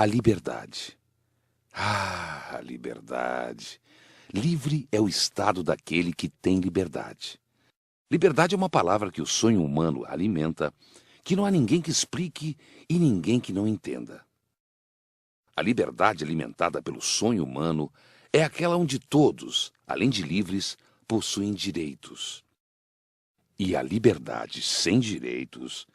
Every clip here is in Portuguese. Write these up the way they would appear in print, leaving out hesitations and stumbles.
A liberdade. Ah, a liberdade. Livre é o estado daquele que tem liberdade. Liberdade é uma palavra que o sonho humano alimenta, que não há ninguém que explique e ninguém que não entenda. A liberdade alimentada pelo sonho humano é aquela onde todos, além de livres, possuem direitos. E a liberdade sem direitos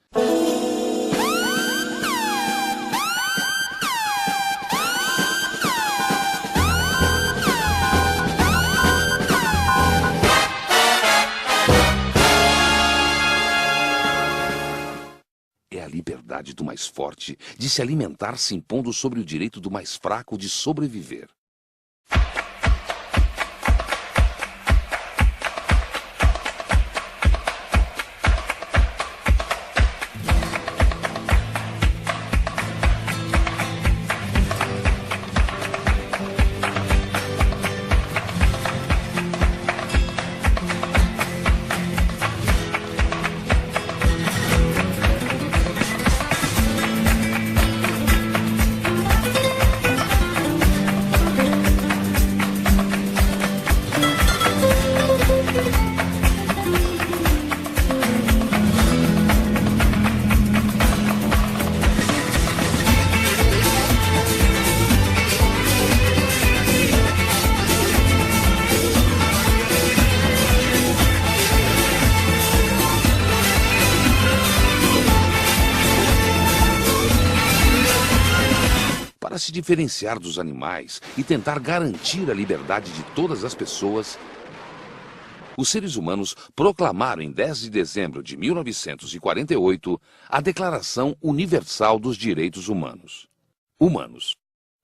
é a liberdade do mais forte de se alimentar se impondo sobre o direito do mais fraco de sobreviver. Para se diferenciar dos animais e tentar garantir a liberdade de todas as pessoas, os seres humanos proclamaram em 10 de dezembro de 1948 a Declaração Universal dos Direitos Humanos. Humanos,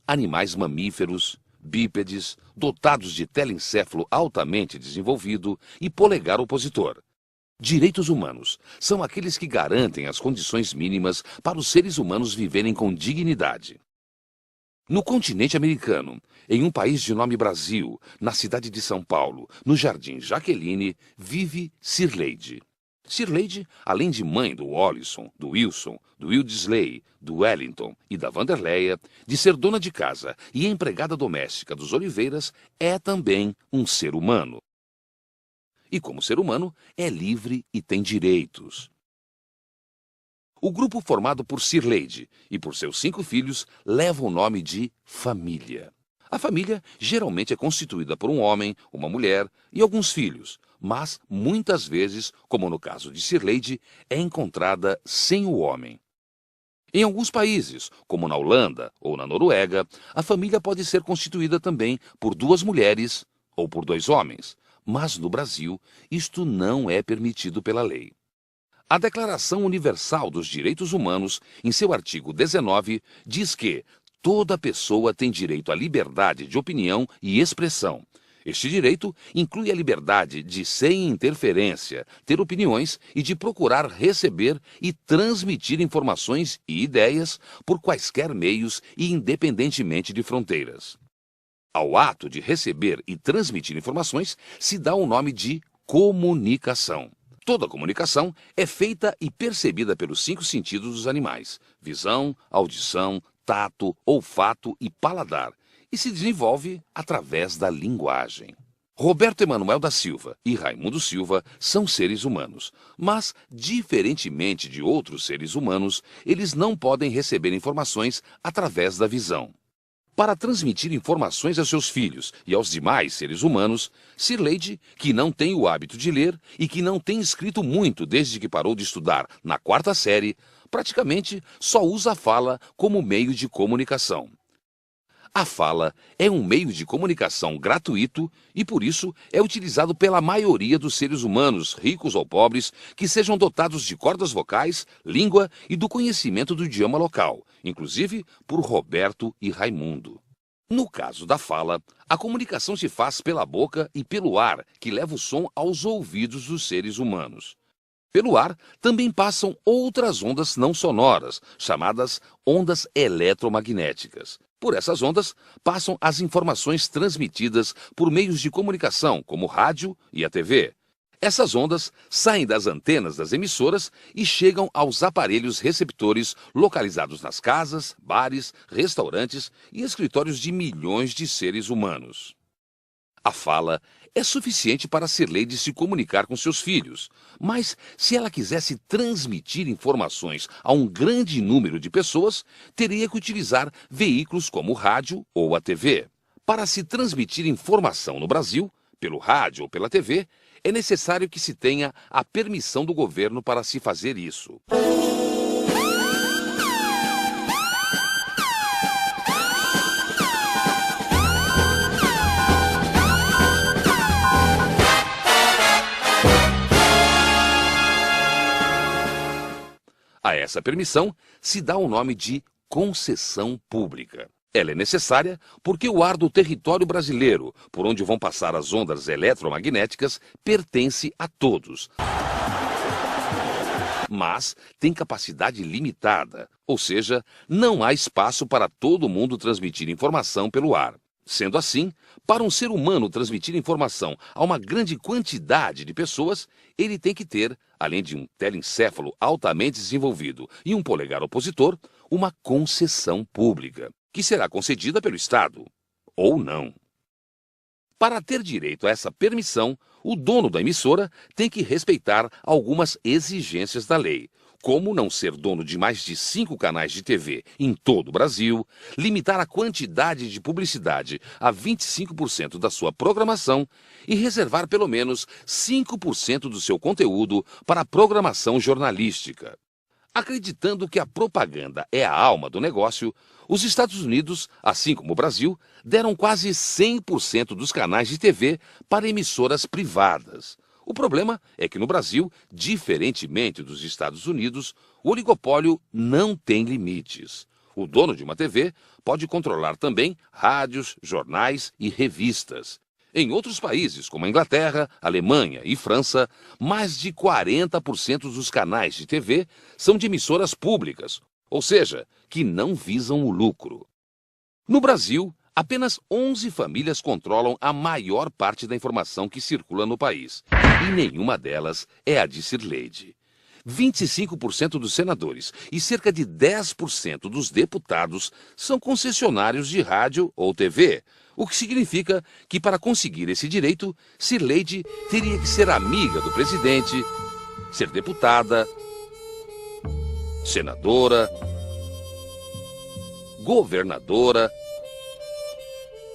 animais mamíferos, bípedes, dotados de telencéfalo altamente desenvolvido e polegar opositor. Direitos humanos são aqueles que garantem as condições mínimas para os seres humanos viverem com dignidade. No continente americano, em um país de nome Brasil, na cidade de São Paulo, no Jardim Jaqueline, vive Cirleide. Cirleide, além de mãe do Wallison, do Wilson, do Wildesley, do Wellington e da Vanderleia, de ser dona de casa e empregada doméstica dos Oliveiras, é também um ser humano. E como ser humano, é livre e tem direitos. O grupo formado por Cirleide e por seus 5 filhos leva o nome de família. A família geralmente é constituída por um homem, uma mulher e alguns filhos, mas muitas vezes, como no caso de Cirleide, é encontrada sem o homem. Em alguns países, como na Holanda ou na Noruega, a família pode ser constituída também por 2 mulheres ou por 2 homens, mas no Brasil isto não é permitido pela lei. A Declaração Universal dos Direitos Humanos, em seu artigo 19, diz que toda pessoa tem direito à liberdade de opinião e expressão. Este direito inclui a liberdade de, sem interferência, ter opiniões e de procurar receber e transmitir informações e ideias por quaisquer meios e independentemente de fronteiras. Ao ato de receber e transmitir informações se dá o nome de comunicação. Toda comunicação é feita e percebida pelos 5 sentidos dos animais: visão, audição, tato, olfato e paladar, e se desenvolve através da linguagem. Roberto Emanuel da Silva e Raimundo Silva são seres humanos, mas, diferentemente de outros seres humanos, eles não podem receber informações através da visão. Para transmitir informações a seus filhos e aos demais seres humanos, Cirleide, que não tem o hábito de ler e que não tem escrito muito desde que parou de estudar na 4ª série, praticamente só usa a fala como meio de comunicação. A fala é um meio de comunicação gratuito e, por isso, é utilizado pela maioria dos seres humanos, ricos ou pobres, que sejam dotados de cordas vocais, língua e do conhecimento do idioma local, inclusive por Roberto e Raimundo. No caso da fala, a comunicação se faz pela boca e pelo ar, que leva o som aos ouvidos dos seres humanos. Pelo ar também passam outras ondas não sonoras, chamadas ondas eletromagnéticas. Por essas ondas, passam as informações transmitidas por meios de comunicação, como o rádio e a TV. Essas ondas saem das antenas das emissoras e chegam aos aparelhos receptores localizados nas casas, bares, restaurantes e escritórios de milhões de seres humanos. A fala é suficiente para Cirleide se comunicar com seus filhos, mas se ela quisesse transmitir informações a um grande número de pessoas, teria que utilizar veículos como o rádio ou a TV. Para se transmitir informação no Brasil, pelo rádio ou pela TV, é necessário que se tenha a permissão do governo para se fazer isso. A essa permissão se dá o nome de concessão pública. Ela é necessária porque o ar do território brasileiro, por onde vão passar as ondas eletromagnéticas, pertence a todos. Mas tem capacidade limitada, ou seja, não há espaço para todo mundo transmitir informação pelo ar. Sendo assim, para um ser humano transmitir informação a uma grande quantidade de pessoas, ele tem que ter, além de um telencéfalo altamente desenvolvido e um polegar opositor, uma concessão pública, que será concedida pelo Estado, ou não. Para ter direito a essa permissão, o dono da emissora tem que respeitar algumas exigências da lei, como não ser dono de mais de 5 canais de TV em todo o Brasil, limitar a quantidade de publicidade a 25% da sua programação e reservar pelo menos 5% do seu conteúdo para a programação jornalística. Acreditando que a propaganda é a alma do negócio, os Estados Unidos, assim como o Brasil, deram quase 100% dos canais de TV para emissoras privadas. O problema é que no Brasil, diferentemente dos Estados Unidos, o oligopólio não tem limites. O dono de uma TV pode controlar também rádios, jornais e revistas. Em outros países, como a Inglaterra, Alemanha e França, mais de 40% dos canais de TV são de emissoras públicas, ou seja, que não visam o lucro. No Brasil, apenas 11 famílias controlam a maior parte da informação que circula no país, e nenhuma delas é a de Cirleide. 25% dos senadores e cerca de 10% dos deputados são concessionários de rádio ou TV, o que significa que, para conseguir esse direito, Cirleide teria que ser amiga do presidente, ser deputada, senadora, governadora,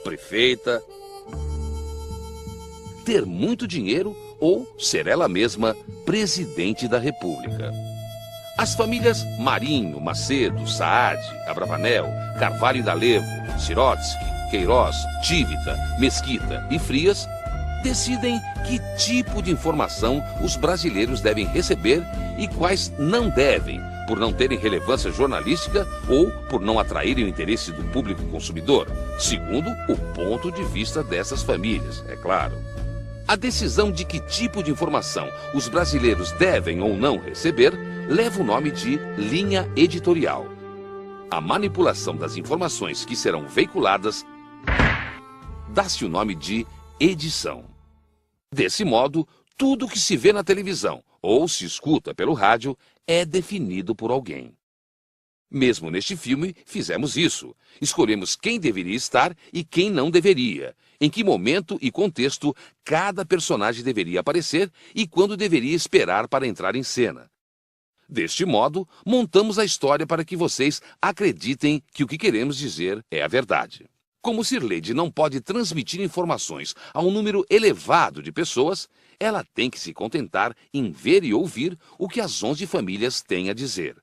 prefeita, ter muito dinheiro ou ser ela mesma presidente da República. As famílias Marinho, Macedo, Saad, Abravanel, Carvalho e D'Alevo, Sirotsky, Queiroz, Tivita, Mesquita e Frias decidem que tipo de informação os brasileiros devem receber e quais não devem, por não terem relevância jornalística ou por não atraírem o interesse do público consumidor, segundo o ponto de vista dessas famílias, é claro. A decisão de que tipo de informação os brasileiros devem ou não receber leva o nome de linha editorial. A manipulação das informações que serão veiculadas dá-se o nome de edição. Desse modo, tudo que se vê na televisão ou se escuta pelo rádio é definido por alguém. Mesmo neste filme, fizemos isso. Escolhemos quem deveria estar e quem não deveria, em que momento e contexto cada personagem deveria aparecer e quando deveria esperar para entrar em cena. Deste modo, montamos a história para que vocês acreditem que o que queremos dizer é a verdade. Como Cirleide não pode transmitir informações a um número elevado de pessoas, ela tem que se contentar em ver e ouvir o que as 11 famílias têm a dizer.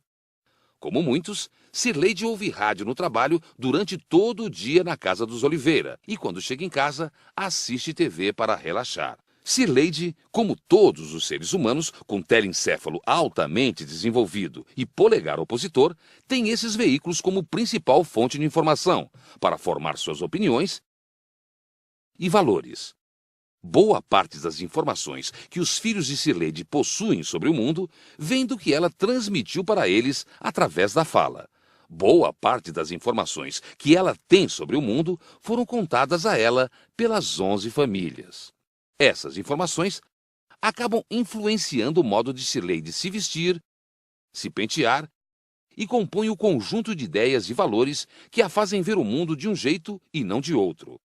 Como muitos, Cirleide ouve rádio no trabalho durante todo o dia na casa dos Oliveira e, quando chega em casa, assiste TV para relaxar. Cirleide, como todos os seres humanos, com telencéfalo altamente desenvolvido e polegar opositor, tem esses veículos como principal fonte de informação para formar suas opiniões e valores. Boa parte das informações que os filhos de Cirleide possuem sobre o mundo vem do que ela transmitiu para eles através da fala. Boa parte das informações que ela tem sobre o mundo foram contadas a ela pelas 11 famílias. Essas informações acabam influenciando o modo de Cirleide se vestir, se pentear e compõem o conjunto de ideias e valores que a fazem ver o mundo de um jeito e não de outro.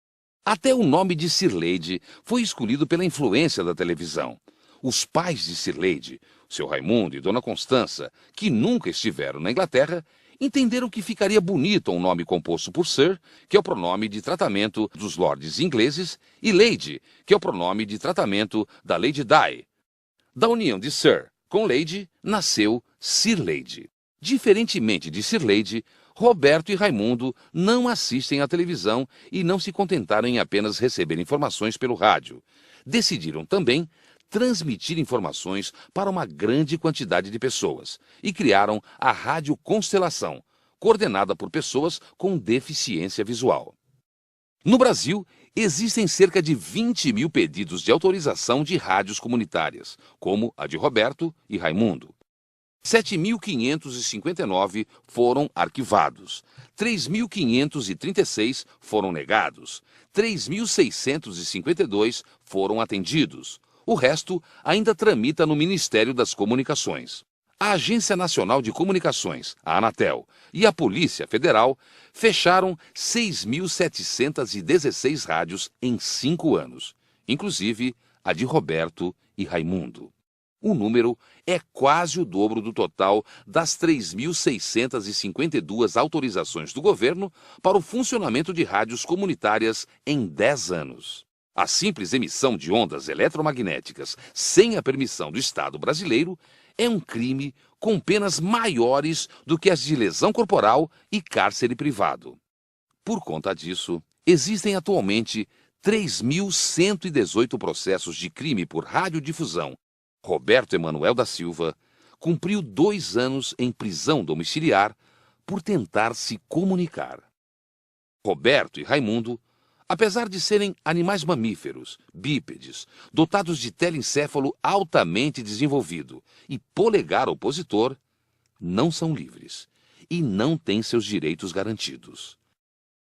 Até o nome de Cirleide foi escolhido pela influência da televisão. Os pais de Cirleide, seu Raimundo e Dona Constança, que nunca estiveram na Inglaterra, entenderam que ficaria bonito um nome composto por Sir, que é o pronome de tratamento dos lordes ingleses, e Lady, que é o pronome de tratamento da Lady Di. Da união de Sir com Lady, nasceu Cirleide. Diferentemente de Cirleide, Roberto e Raimundo não assistem à televisão e não se contentaram em apenas receber informações pelo rádio. Decidiram também transmitir informações para uma grande quantidade de pessoas e criaram a Rádio Constelação, coordenada por pessoas com deficiência visual. No Brasil, existem cerca de 20 mil pedidos de autorização de rádios comunitárias, como a de Roberto e Raimundo. 7.559 foram arquivados, 3.536 foram negados, 3.652 foram atendidos. O resto ainda tramita no Ministério das Comunicações. A Agência Nacional de Comunicações, a Anatel, e a Polícia Federal fecharam 6.716 rádios em 5 anos, inclusive a de Roberto e Raimundo. O número é quase o dobro do total das 3.652 autorizações do governo para o funcionamento de rádios comunitárias em 10 anos. A simples emissão de ondas eletromagnéticas sem a permissão do Estado brasileiro é um crime com penas maiores do que as de lesão corporal e cárcere privado. Por conta disso, existem atualmente 3.118 processos de crime por radiodifusão. Roberto Emanuel da Silva cumpriu 2 anos em prisão domiciliar por tentar se comunicar. Roberto e Raimundo, apesar de serem animais mamíferos, bípedes, dotados de telencéfalo altamente desenvolvido e polegar opositor, não são livres e não têm seus direitos garantidos.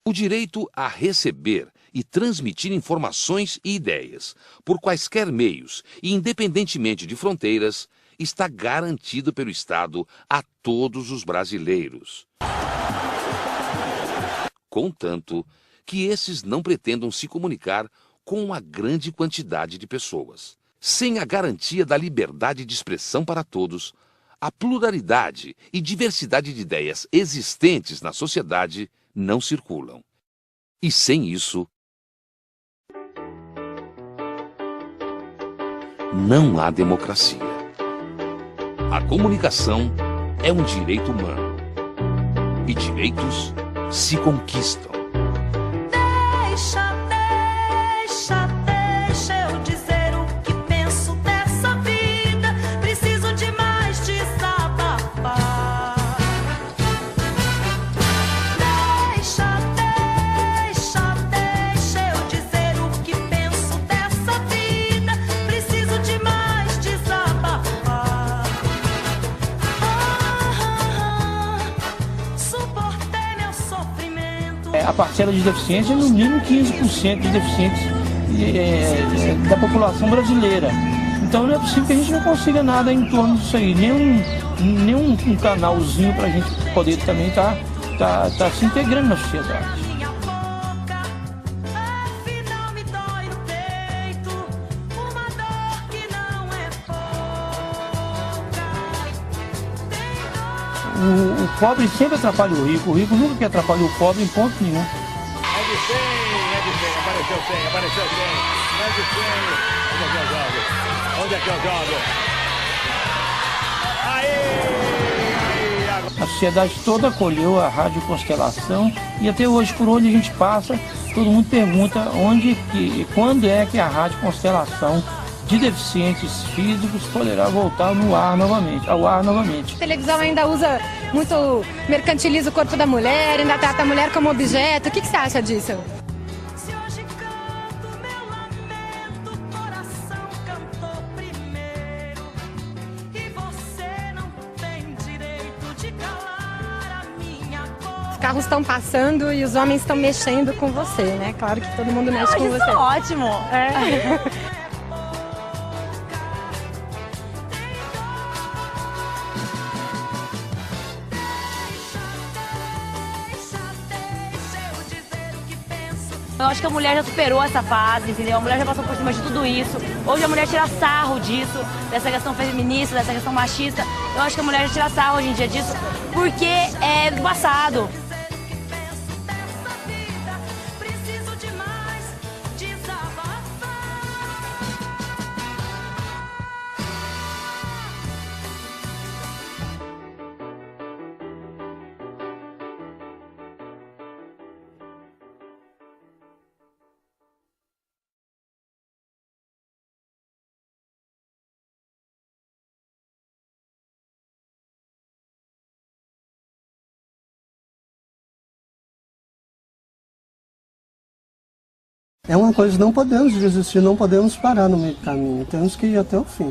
O direito a receber e transmitir informações e ideias, por quaisquer meios e independentemente de fronteiras, está garantido pelo Estado a todos os brasileiros. Contanto que esses não pretendam se comunicar com uma grande quantidade de pessoas. Sem a garantia da liberdade de expressão para todos, a pluralidade e diversidade de ideias existentes na sociedade não circulam. E sem isso, não há democracia. A comunicação é um direito humano. E direitos se conquistam. Deixa eu dizer o que penso dessa vida. Preciso demais desabafar. Deixa eu dizer o que penso dessa vida. Preciso demais desabafar. Suportei meu sofrimento. A parcela de deficiência é no mínimo 15% de deficientes da população brasileira. Então não é possível que a gente não consiga nada em torno disso aí, nenhum canalzinho para a gente poder também tá se integrando na sociedade. Minha boca, afinal me dói no peito, uma dor que não é pouca. O pobre sempre atrapalha o rico nunca quer atrapalhar o pobre em ponto nenhum. É de 100, apareceu 100. É de 100. Onde é que eu jogo? Aí! A sociedade toda acolheu a Rádio Constelação e até hoje, por onde a gente passa, todo mundo pergunta quando é que a Rádio Constelação de deficientes físicos poderá voltar ao ar novamente. A televisão ainda usa muito, mercantiliza o corpo da mulher, ainda trata a mulher como objeto. O que você acha disso? Se hoje canto meu lamento, o coração cantou primeiro. E você não tem direito de calar a minha boca. Os carros estão passando e os homens estão mexendo com você, né? Claro que todo mundo mexe com você. Isso é ótimo. É. Eu acho que a mulher já superou essa fase, entendeu? A mulher já passou por cima de tudo isso. Hoje a mulher tira sarro disso, dessa questão feminista, dessa questão machista. Eu acho que a mulher já tira sarro hoje em dia disso, porque é do passado. É uma coisa que não podemos desistir, não podemos parar no meio do caminho, temos que ir até o fim.